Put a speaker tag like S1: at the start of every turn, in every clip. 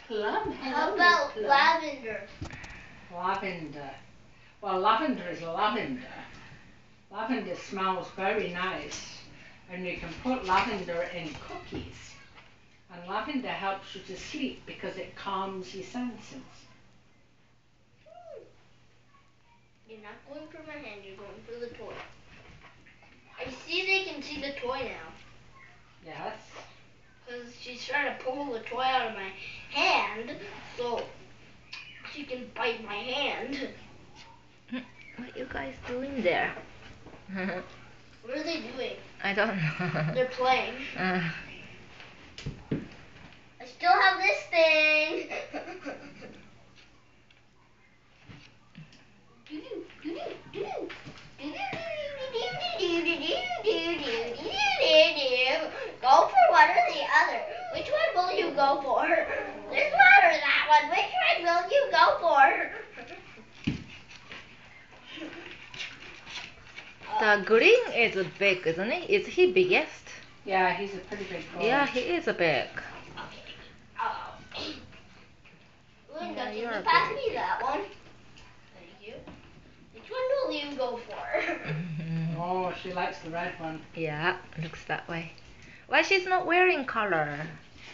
S1: Plum?
S2: How about lavender?
S1: Lavender. Well, lavender is lavender. Lavender smells very nice, and you can put lavender in cookies. And lavender helps you to sleep because it calms your senses.
S2: You're not going for my hand, you're going for the toy. I see they can see the toy now.
S1: Yes.
S2: Because she's trying to pull the toy out of my hand, so she can bite my hand.
S3: What are you guys doing there?
S2: What are they doing?
S3: I don't know.
S2: They're playing. I still have this thing. Go for one or the other. Which one will you go for? This one or that one? Which one will you go for?
S3: The green is big, isn't he? Is he biggest?
S1: Yeah, he's a pretty big boy.
S3: Yeah, he is big.
S2: Linda,
S3: Yeah,
S2: can
S3: you're
S2: you
S3: big.
S2: pass me that one? Thank you. Which one will you go for?
S1: Oh, she likes the red one.
S3: Yeah, looks that way. Why she's not wearing color?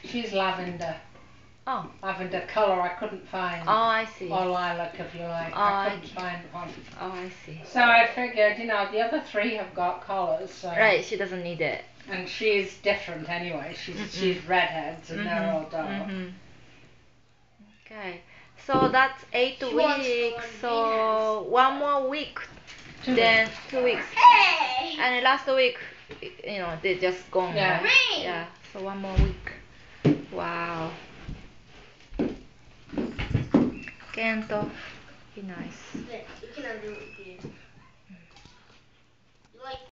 S1: She's lavender.
S3: Oh.
S1: Lavender colour I couldn't find.
S3: Oh, I see.
S1: Or lilac if you like.
S3: Oh,
S1: I couldn't find one.
S3: Oh, I see.
S1: So I figured, the other three have got collars. So.
S3: Right, she doesn't need it.
S1: And she's different anyway. She's redheads and they're all dark.
S3: Okay, so that's 8 weeks. So one more week, then 2 weeks,
S2: Hey!
S3: and last week, they just gone.
S1: Yeah.
S3: Right? Yeah. So one more week. Wow. Kento, be nice.
S2: You can undo it, please.